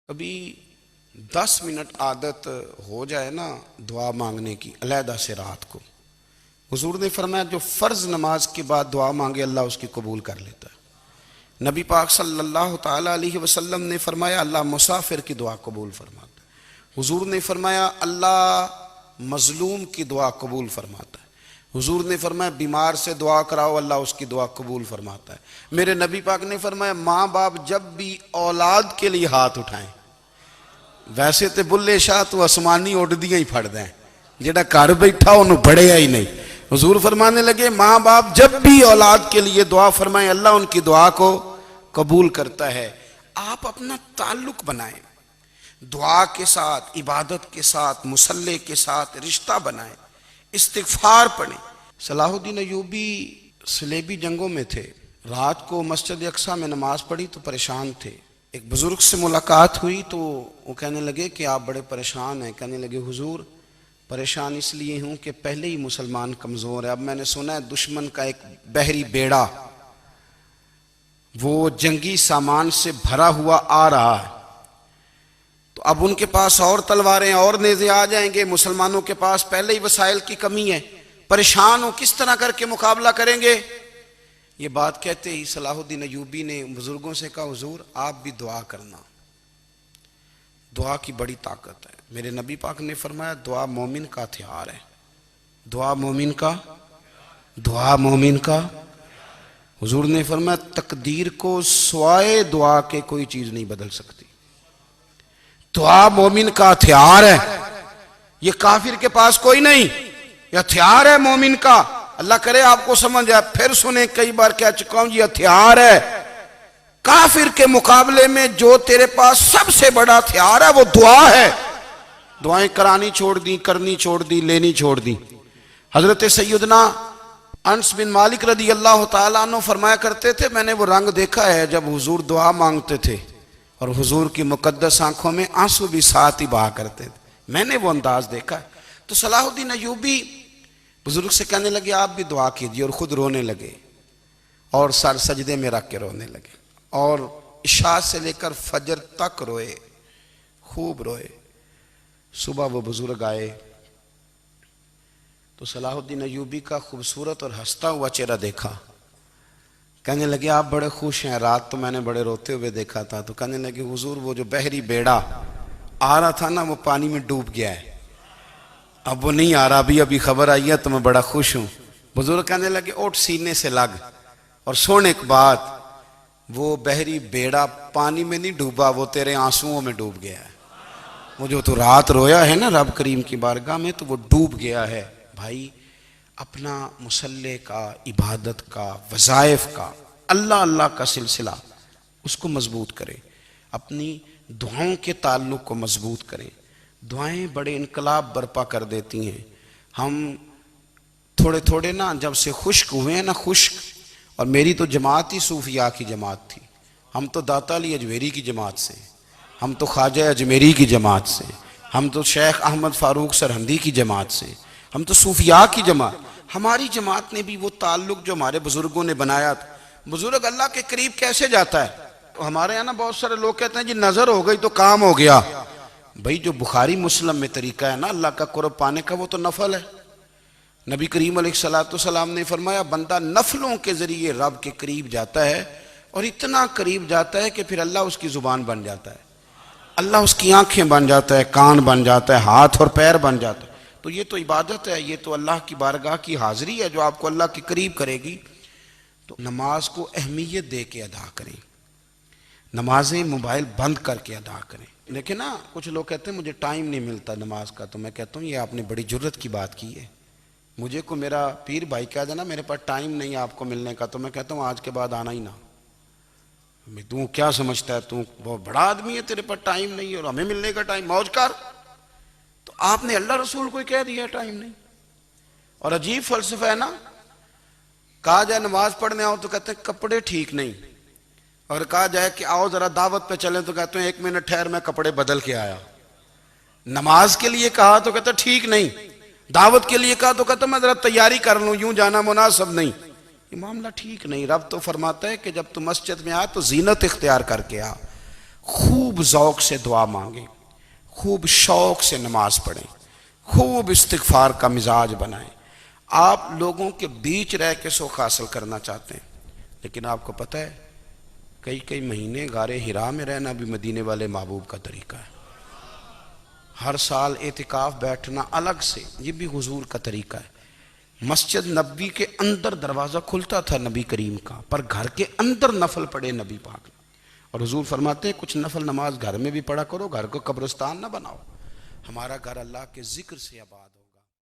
کبھی 10 منٹ عادت ہو جائے نا دعا مانگنے کی علیحدہ سے رات کو، حضور نے فرمایا جو فرض نماز کے بعد دعا مانگے اللہ اس کی قبول کر لیتا ہے۔ نبی پاک صلی اللہ تعالیٰ علیہ وسلم نے فرمایا اللہ مسافر کی دعا قبول فرماتا ہے۔ حضور نے فرمایا اللہ مظلوم کی دعا قبول فرماتا ہے۔ حضور نے فرمایا بیمار سے دعا کراؤ اللہ اس کی دعا قبول فرماتا ہے۔ میرے نبی پاک نے فرمایا ماں باپ جب بھی اولاد کے لیے ہاتھ اٹھائیں، ویسے تے بلے شاہ تو آسمانی اڈ دیاں ہی پھڑ دیں، جڑا گھر بیٹھا انہوں بڑھیا ہی نہیں۔ حضور فرمانے لگے ماں باپ جب بھی اولاد کے لیے دعا فرمائیں اللہ ان کی دعا کو قبول کرتا ہے۔ آپ اپنا تعلق بنائیں، دعا کے ساتھ، عبادت کے ساتھ، مصلی کے ساتھ رشتہ بنائیں، استغفار پڑھیں۔ صلاح الدین ایوبی صلیبی جنگوں میں تھے، رات کو مسجد اقصی میں نماز پڑھی تو پریشان تھے۔ ایک بزرگ سے ملاقات ہوئی تو وہ کہنے لگے کہ آپ بڑے پریشان ہیں۔ کہنے لگے حضور پریشان اس لیے ہوں کہ پہلے ہی مسلمان کمزور ہے، اب میں نے سنا ہے دشمن کا ایک بحری بیڑا وہ جنگی سامان سے بھرا ہوا آ رہا ہے، تو اب ان کے پاس اور تلواریں اور نیزے آ جائیں گے، مسلمانوں کے پاس پہلے ہی وسائل کی کمی ہے، پریشان ہو کس طرح کر کے مقابلہ کریں گے۔ یہ بات کہتے ہی صلاح الدین ایوبی نے بزرگوں سے کہا حضور آپ بھی دعا کرنا، دعا کی بڑی طاقت ہے۔ میرے نبی پاک نے فرمایا دعا مومن کا ہتھیار ہے، دعا مومن کا، دعا مومن کا۔ حضور نے فرمایا تقدیر کو سوائے دعا کے کوئی چیز نہیں بدل سکتی، دعا مومن کا ہتھیار ہے، یہ کافر کے پاس کوئی نہیں، یہ ہتھیار ہے مومن کا۔ اللہ کرے آپ کو سمجھ آئے، پھر سنیں کئی بار کہہ چکا ہوں یہ ہتھیار ہے۔ کافر کے مقابلے میں جو تیرے پاس سب سے بڑا ہتھیار ہے وہ دعا ہے۔ دعائیں کرانی چھوڑ دی، کرنی چھوڑ دی، لینی چھوڑ دی۔ حضرت سیدنا انس بن مالک رضی اللہ تعالیٰ عنہ فرمایا کرتے تھے میں نے وہ رنگ دیکھا ہے جب حضور دعا مانگتے تھے اور حضور کی مقدس آنکھوں میں آنسو بھی ساتھ ہی بہا کرتے تھے، میں نے وہ انداز دیکھا ہے۔ تو صلاح الدین ایوبی بزرگ سے کہنے لگے آپ بھی دعا کیجئے، اور خود رونے لگے اور سر سجدے میں رکھ کے رونے لگے، اور عشاء سے لے کر فجر تک روئے، خوب روئے۔ صبح وہ بزرگ آئے تو صلاح الدین ایوبی کا خوبصورت اور ہنستا ہوا چہرہ دیکھا، کہنے لگے آپ بڑے خوش ہیں، رات تو میں نے بڑے روتے ہوئے دیکھا تھا۔ تو کہنے لگے حضور وہ جو بحری بیڑا آ رہا تھا نا وہ پانی میں ڈوب گیا ہے، اب وہ نہیں آ رہا، ابھی خبر آئی ہے تو میں بڑا خوش ہوں۔ بزرگ کہنے لگے اٹھ سینے سے لگ اور سن ایک بات، وہ بحری بیڑا پانی میں نہیں ڈوبا، وہ تیرے آنسوؤں میں ڈوب گیا ہے۔ وہ جو تو رات رویا ہے نا رب کریم کی بارگاہ میں تو وہ ڈوب گیا ہے۔ بھائی اپنا مصلی کا، عبادت کا، وظائف کا، اللہ اللہ کا سلسلہ اس کو مضبوط کرے، اپنی دعاؤں کے تعلق کو مضبوط کریں۔ دعائیں بڑے انقلاب برپا کر دیتی ہیں۔ ہم تھوڑے تھوڑے نا جب سے خشک ہوئے ہیں نا، خشک، اور میری تو جماعت ہی صوفیاء کی جماعت تھی، ہم تو داتا علی اجمیری کی جماعت سے، ہم تو خواجہ اجمیری کی جماعت سے، ہم تو شیخ احمد فاروق سرہندی کی جماعت سے، ہم تو صوفیاء کی جماعت۔ ہماری جماعت نے بھی وہ تعلق جو ہمارے بزرگوں نے بنایا تھا۔ بزرگ اللہ کے قریب کیسے جاتا ہے؟ ہمارے یہاں نا بہت سارے لوگ کہتے ہیں جی نظر ہو گئی تو کام ہو گیا۔ بھئی جو بخاری مسلم میں طریقہ ہے نا اللہ کا قرب پانے کا وہ تو نفل ہے۔ نبی کریم علیہ السلام نے فرمایا بندہ نفلوں کے ذریعے رب کے قریب جاتا ہے، اور اتنا قریب جاتا ہے کہ پھر اللہ اس کی زبان بن جاتا ہے، اللہ اس کی آنکھیں بن جاتا ہے، کان بن جاتا ہے، ہاتھ اور پیر بن جاتا ہے۔ تو یہ تو عبادت ہے، یہ تو اللہ کی بارگاہ کی حاضری ہے جو آپ کو اللہ کے قریب کرے گی۔ تو نماز کو اہمیت دے کے ادا کریں، نمازیں موبائل بند کر کے ادا کریں۔ لیکن نا کچھ لوگ کہتے ہیں مجھے ٹائم نہیں ملتا نماز کا، تو میں کہتا ہوں یہ آپ نے بڑی جرت کی بات کی ہے۔ مجھے کو میرا پیر بھائی کہہ دینا میرے پاس ٹائم نہیں آپ کو ملنے کا، تو میں کہتا ہوں آج کے بعد آنا ہی نہ۔ تو کیا سمجھتا ہے تو بہت بڑا آدمی ہے، تیرے پاس ٹائم نہیں ہے اور ہمیں ملنے کا ٹائم، موج کر۔ تو آپ نے اللہ رسول کو کہہ دیا ٹائم نہیں، اور عجیب فلسفہ ہے نا۔ کہا جائے نماز پڑھنے آؤ تو کہتے ہیں کپڑے ٹھیک نہیں، اور کہا جائے کہ آؤ ذرا دعوت پہ چلیں تو کہتے ہیں 1 منٹ ٹھہر میں کپڑے بدل کے آیا۔ نماز کے لیے کہا تو کہتے ہیں ٹھیک نہیں، دعوت کے لیے کہا تو کہتے ہیں میں ذرا تیاری کر لوں، یوں جانا مناسب نہیں۔ یہ معاملہ ٹھیک نہیں۔ رب تو فرماتا ہے کہ جب تو مسجد میں آ تو زینت اختیار کر کے آ، خوب ذوق سے دعا مانگیں، خوب شوق سے نماز پڑھیں، خوب استغفار کا مزاج بنائیں۔ آپ لوگوں کے بیچ رہ کے سکھ حاصل کرنا چاہتے ہیں، لیکن آپ کو پتہ ہے کئی مہینے غار حرا میں رہنا بھی مدینے والے محبوب کا طریقہ ہے۔ ہر سال اعتکاف بیٹھنا الگ سے، یہ بھی حضور کا طریقہ ہے۔ مسجد نبوی کے اندر دروازہ کھلتا تھا نبی کریم کا، پر گھر کے اندر نفل پڑھے نبی پاک نے، اور حضور فرماتے ہیں کچھ نفل نماز گھر میں بھی پڑھا کرو، گھر کو قبرستان نہ بناؤ۔ ہمارا گھر اللہ کے ذکر سے آباد